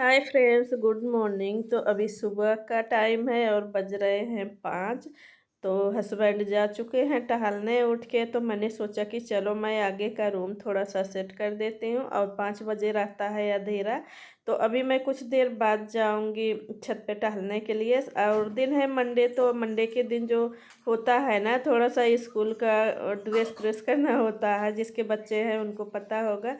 Hi friends, good morning. तो अभी सुबह का टाइम है और बज रहे हैं 5। तो हस्बैंड जा चुके हैं टहलने उठ के। तो मैंने सोचा कि चलो मैं आगे का रूम थोड़ा सा सेट कर देती हूँ, और 5 बजे रहता है अंधेरा। तो अभी मैं कुछ देर बाद जाऊंगी छत पे टहलने के लिए। और दिन है मंडे, तो मंडे के दिन जो होता है ना, थोड़ा सा स्कूल का ड्रेस प्रेस करना होता है। जिसके बच्चे हैं उनको पता होगा।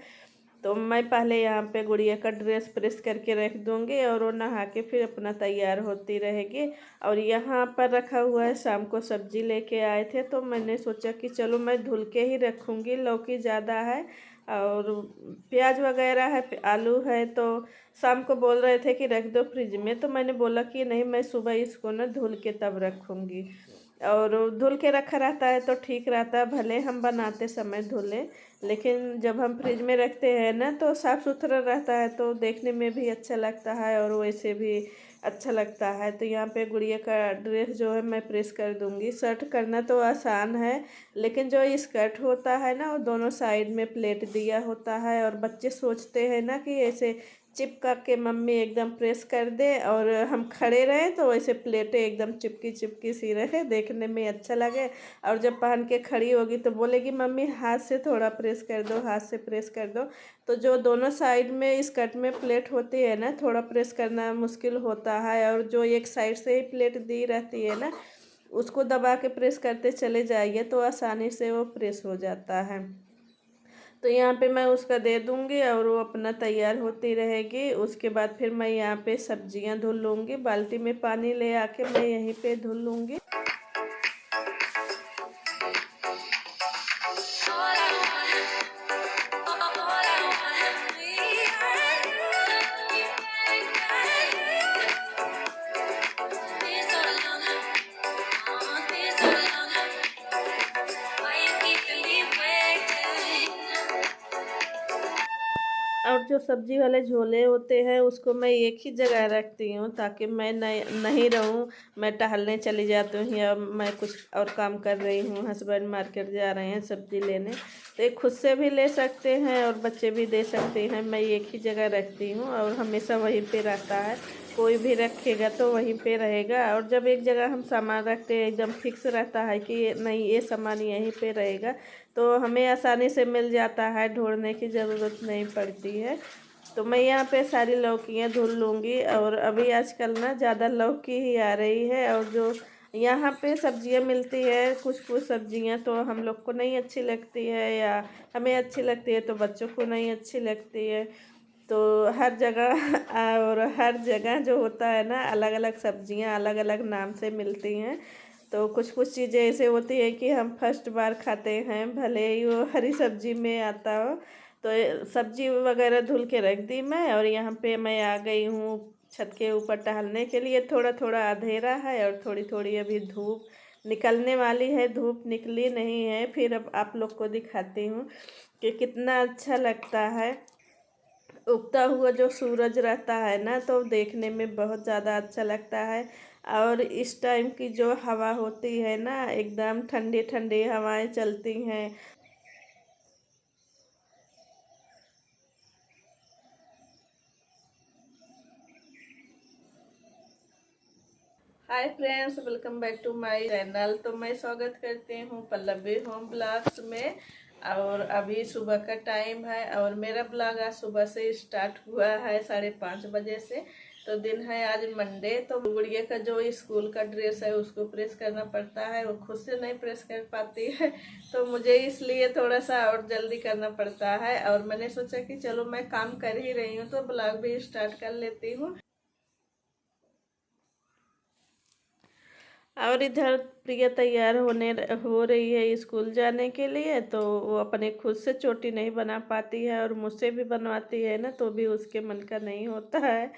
तो मैं पहले यहाँ पे गुड़िया का ड्रेस प्रेस करके रख दूँगी, और वो नहा के फिर अपना तैयार होती रहेगी। और यहाँ पर रखा हुआ है, शाम को सब्जी लेके आए थे तो मैंने सोचा कि चलो मैं धुल के ही रखूँगी। लौकी ज़्यादा है और प्याज वगैरह है, आलू है। तो शाम को बोल रहे थे कि रख दो फ्रिज में, तो मैंने बोला कि नहीं, मैं सुबह इसको ना धुल के तब रखूँगी। और धुल के रखा रहता है तो ठीक रहता है, भले हम बनाते समय धुलें, लेकिन जब हम फ्रिज में रखते हैं ना तो साफ़ सुथरा रहता है, तो देखने में भी अच्छा लगता है और वैसे भी अच्छा लगता है। तो यहाँ पे गुड़िया का ड्रेस जो है मैं प्रेस कर दूँगी। शर्ट करना तो आसान है, लेकिन जो स्कर्ट होता है ना, वो दोनों साइड में प्लेट दिया होता है, और बच्चे सोचते हैं ना कि ऐसे चिपका के मम्मी एकदम प्रेस कर दे और हम खड़े रहें, तो वैसे प्लेटें एकदम चिपकी चिपकी सी रहे, देखने में अच्छा लगे। और जब पहन के खड़ी होगी तो बोलेगी मम्मी हाथ से थोड़ा प्रेस कर दो, हाथ से प्रेस कर दो। तो जो दोनों साइड में स्कर्ट में प्लेट होती है ना, थोड़ा प्रेस करना मुश्किल होता है, और जो एक साइड से ही प्लेट दी रहती है ना, उसको दबा के प्रेस करते चले जाइए तो आसानी से वो प्रेस हो जाता है। तो यहाँ पे मैं उसका दे दूँगी और वो अपना तैयार होती रहेगी। उसके बाद फिर मैं यहाँ पे सब्जियाँ धुल लूँगी, बाल्टी में पानी ले आके मैं यहीं पे धुल लूँगी। और जो सब्जी वाले झोले होते हैं उसको मैं एक ही जगह रखती हूँ, ताकि मैं नहीं नहीं रहूँ। मैं टहलने चली जाती हूँ या मैं कुछ और काम कर रही हूँ, हस्बैंड मार्केट जा रहे हैं सब्जी लेने, तो एक खुद से भी ले सकते हैं और बच्चे भी दे सकते हैं। मैं एक ही जगह रखती हूँ और हमेशा वहीं पे रहता है। कोई भी रखेगा तो वहीं पे रहेगा। और जब एक जगह हम सामान रखते हैं, एकदम फिक्स रहता है कि नहीं ये सामान यहीं पे रहेगा, तो हमें आसानी से मिल जाता है, ढूंढने की ज़रूरत नहीं पड़ती है। तो मैं यहाँ पे सारी लौकियाँ धुल लूँगी। और अभी आजकल ना ज़्यादा लौकी ही आ रही है, और जो यहाँ पे सब्जियाँ मिलती है, कुछ कुछ सब्जियाँ तो हम लोग को नहीं अच्छी लगती है, या हमें अच्छी लगती है तो बच्चों को नहीं अच्छी लगती है। तो हर जगह और हर जगह जो होता है ना, अलग अलग सब्जियां अलग अलग नाम से मिलती हैं। तो कुछ कुछ चीज़ें ऐसे होती है कि हम फर्स्ट बार खाते हैं, भले ही वो हरी सब्जी में आता हो। तो सब्जी वगैरह धुल के रख दी मैं, और यहाँ पे मैं आ गई हूँ छत के ऊपर टहलने के लिए। थोड़ा थोड़ा अंधेरा है और थोड़ी थोड़ी अभी धूप निकलने वाली है। धूप निकली नहीं है, फिर अब आप लोग को दिखाती हूँ कि कितना अच्छा लगता है। उगता हुआ जो सूरज रहता है ना, तो देखने में बहुत ज़्यादा अच्छा लगता है। और इस टाइम की जो हवा होती है ना, एकदम ठंडी ठंडी हवाएं चलती हैं। Hi friends, welcome back to my channel. तो मैं स्वागत करती हूँ पल्लवी होम ब्लॉग्स में। और अभी सुबह का टाइम है और मेरा ब्लॉग आज सुबह से स्टार्ट हुआ है 5:30 बजे से। तो दिन है आज मंडे। तो गुड़िया का जो स्कूल का ड्रेस है उसको प्रेस करना पड़ता है, वो खुद से नहीं प्रेस कर पाती है, तो मुझे इसलिए थोड़ा सा और जल्दी करना पड़ता है। और मैंने सोचा कि चलो मैं काम कर ही रही हूँ तो ब्लॉग भी स्टार्ट कर लेती हूँ। और इधर प्रिया तैयार हो रही है स्कूल जाने के लिए। तो वो अपने खुद से चोटी नहीं बना पाती है, और मुझसे भी बनवाती है ना तो भी उसके मन का नहीं होता है।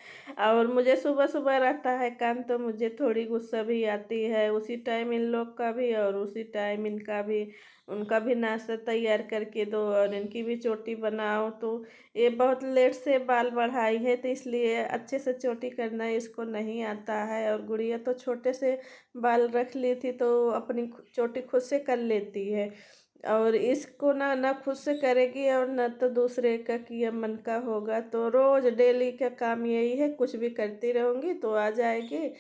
और मुझे सुबह सुबह रहता है काम, तो मुझे थोड़ी गुस्सा भी आती है। उसी टाइम इन लोग का भी और उसी टाइम इनका भी, उनका भी नाश्ता तैयार करके दो और इनकी भी चोटी बनाओ। तो ये बहुत लेट से बाल बढ़ाई है, तो इसलिए अच्छे से चोटी करना इसको नहीं आता है। और गुड़िया तो छोटे से बाल रख ली थी, तो अपनी चोटी खुद से कर लेती है। और इसको ना ना खुद से करेगी और ना तो दूसरे का किया मन का होगा। तो रोज़ डेली का काम यही है, कुछ भी करती रहूँगी तो आ जाएगी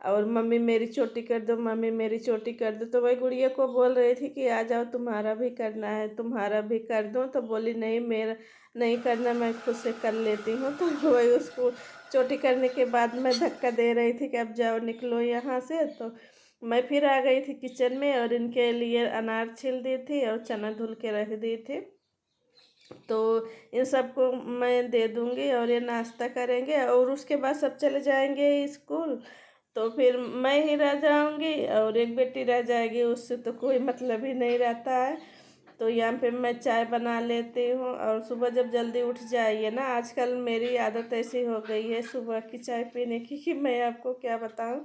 और मम्मी मेरी चोटी कर दो, मम्मी मेरी चोटी कर दो। तो वही गुड़िया को बोल रही थी कि आ जाओ तुम्हारा भी करना है, तुम्हारा भी कर दूँ। तो बोली नहीं मेरा नहीं करना, मैं खुद से कर लेती हूँ। तो वही उसको चोटी करने के बाद मैं धक्का दे रही थी कि अब जाओ निकलो यहाँ से। तो मैं फिर आ गई थी किचन में और इनके लिए अनार छील दी थी और चना धुल के रख दी थी। तो इन सबको मैं दे दूंगी और ये नाश्ता करेंगे और उसके बाद सब चले जाएंगे स्कूल। तो फिर मैं ही रह जाऊंगी और एक बेटी रह जाएगी, उससे तो कोई मतलब ही नहीं रहता है। तो यहाँ पे मैं चाय बना लेती हूँ और सुबह जब जल्दी उठ जाइए ना, आजकल मेरी आदत ऐसी हो गई है सुबह की चाय पीने की कि मैं आपको क्या बताऊँ।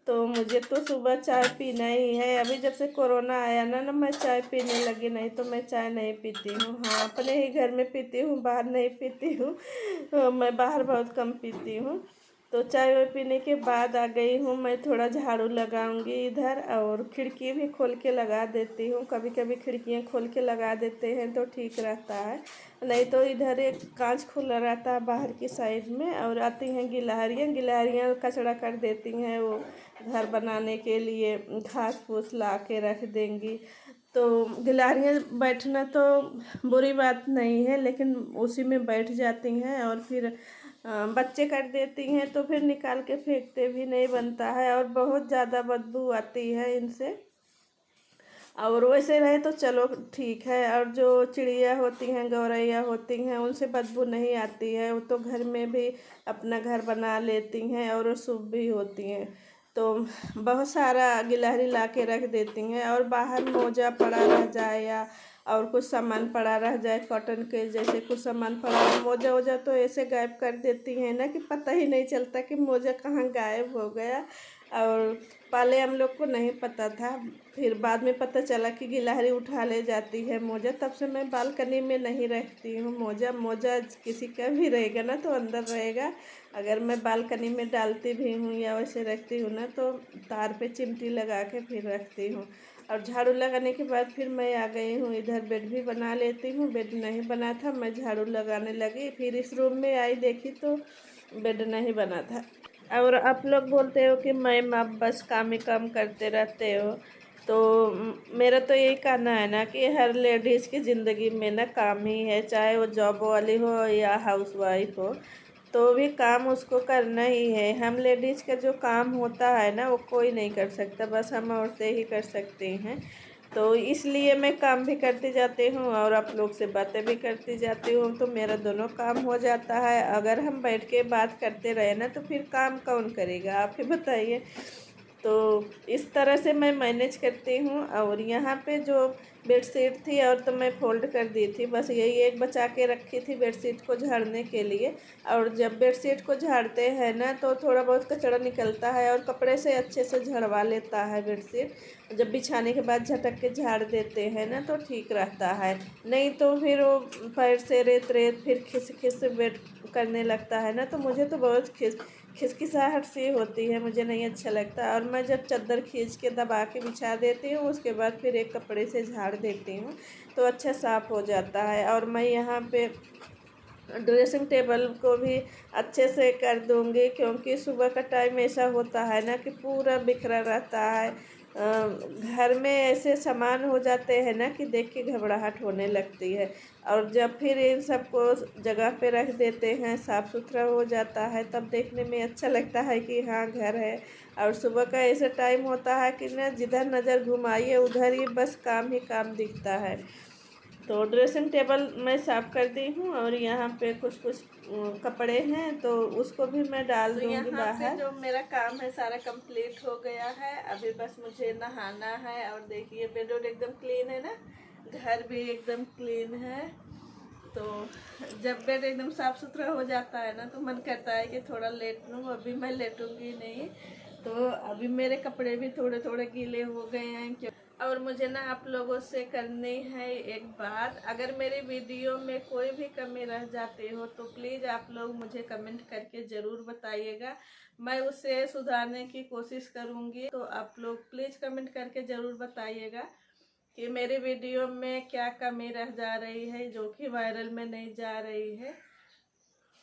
तो मुझे तो सुबह चाय पीना ही है। अभी जब से कोरोना आया ना मैं चाय पीने लगी, नहीं तो मैं चाय नहीं पीती हूँ। हाँ अपने ही घर में पीती हूँ, बाहर नहीं पीती हूँ। मैं बाहर बहुत कम पीती हूँ। तो चाय वाय पीने के बाद आ गई हूँ, मैं थोड़ा झाड़ू लगाऊंगी इधर और खिड़की भी खोल के लगा देती हूँ। कभी कभी खिड़कियाँ खोल के लगा देते हैं तो ठीक रहता है, नहीं तो इधर एक कांच खुला रहता है बाहर की साइड में और आती हैं गिलहरियाँ, गिलहरियाँ कचरा कर देती हैं। वो घर बनाने के लिए घास फूस ला के रख देंगी। तो गिलहरियाँ बैठना तो बुरी बात नहीं है, लेकिन उसी में बैठ जाती हैं और फिर बच्चे कर देती हैं तो फिर निकाल के फेंकते भी नहीं बनता है और बहुत ज़्यादा बदबू आती है इनसे। और वैसे रहे तो चलो ठीक है। और जो चिड़िया होती हैं, गौरैया होती हैं, उनसे बदबू नहीं आती है, वो तो घर में भी अपना घर बना लेती हैं और वो शुभ भी होती हैं। तो बहुत सारा गिलहरी ला के रख देती हैं और बाहर मोजा पड़ा रह जाए या और कुछ सामान पड़ा रह जाए कॉटन के जैसे कुछ सामान पड़ा है, मोजा वोजा तो ऐसे गायब कर देती हैं ना कि पता ही नहीं चलता कि मोजा कहाँ गायब हो गया। और पहले हम लोग को नहीं पता था, फिर बाद में पता चला कि गिलहरी उठा ले जाती है मोजा। तब से मैं बालकनी में नहीं रखती हूँ मोजा। मोजा किसी का भी रहेगा ना तो अंदर रहेगा। अगर मैं बालकनी में डालती भी हूँ या वैसे रखती हूँ ना तो तार पे चिमटी लगा के फिर रखती हूँ। और झाड़ू लगाने के बाद फिर मैं आ गई हूँ इधर, बेड भी बना लेती हूँ। बेड नहीं बना था, मैं झाड़ू लगाने लगी, फिर इस रूम में आई देखी तो बेड नहीं बना था। और आप लोग बोलते हो कि मैम आप बस काम ही काम करते रहते हो। तो मेरा तो यही कहना है ना कि हर लेडीज़ की ज़िंदगी में ना काम ही है, चाहे वो जॉब वाली हो या हाउस वाइफ हो, तो भी काम उसको करना ही है। हम लेडीज़ का जो काम होता है ना वो कोई नहीं कर सकता, बस हम औरतें ही कर सकती हैं। तो इसलिए मैं काम भी करती जाती हूँ और आप लोग से बातें भी करती जाती हूँ, तो मेरा दोनों काम हो जाता है। अगर हम बैठ के बात करते रहे ना तो फिर काम कौन करेगा, आप ही बताइए। तो इस तरह से मैं मैनेज करती हूँ। और यहाँ पे जो बेडशीट थी और तो मैं फोल्ड कर दी थी, बस यही एक बचा के रखी थी बेडशीट को झाड़ने के लिए। और जब बेडशीट को झाड़ते हैं ना तो थोड़ा बहुत कचरा निकलता है और कपड़े से अच्छे से झड़वा लेता है बेडशीट। जब बिछाने के बाद झटक के झाड़ देते हैं ना तो ठीक रहता है, नहीं तो फिर वो पैर से रेत रेत फिर खिस खिस बेड करने लगता है ना, तो मुझे तो बहुत खिसखिसाहट सी होती है, मुझे नहीं अच्छा लगता। और मैं जब चादर खींच के दबा के बिछा देती हूँ उसके बाद फिर एक कपड़े से झाड़ देती हूँ तो अच्छा साफ़ हो जाता है। और मैं यहाँ पे ड्रेसिंग टेबल को भी अच्छे से कर दूँगी, क्योंकि सुबह का टाइम ऐसा होता है ना कि पूरा बिखरा रहता है। घर में ऐसे सामान हो जाते हैं ना कि देख के घबराहट होने लगती है। और जब फिर इन सबको जगह पे रख देते हैं, साफ़ सुथरा हो जाता है, तब देखने में अच्छा लगता है कि हाँ घर है। और सुबह का ऐसा टाइम होता है कि ना जिधर नज़र घुमाइए उधर ही बस काम ही काम दिखता है। तो ड्रेसिंग टेबल मैं साफ़ कर दी हूँ और यहाँ पे कुछ कुछ कपड़े हैं तो उसको भी मैं डाल दूँगी बाहर। जो मेरा काम है सारा कंप्लीट हो गया है, अभी बस मुझे नहाना है। और देखिए बेड एकदम क्लीन है ना, घर भी एकदम क्लीन है। तो जब बेड एकदम साफ़ सुथरा हो जाता है ना तो मन करता है कि थोड़ा लेट लूँ, अभी मैं लेटूँगी नहीं। तो अभी मेरे कपड़े भी थोड़े थोड़े गीले हो गए हैं क्यों। और मुझे ना आप लोगों से करनी है एक बात, अगर मेरी वीडियो में कोई भी कमी रह जाती हो तो प्लीज़ आप लोग मुझे कमेंट करके ज़रूर बताइएगा, मैं उसे सुधारने की कोशिश करूँगी। तो आप लोग प्लीज़ कमेंट करके ज़रूर बताइएगा कि मेरी वीडियो में क्या कमी रह जा रही है जो कि वायरल में नहीं जा रही है।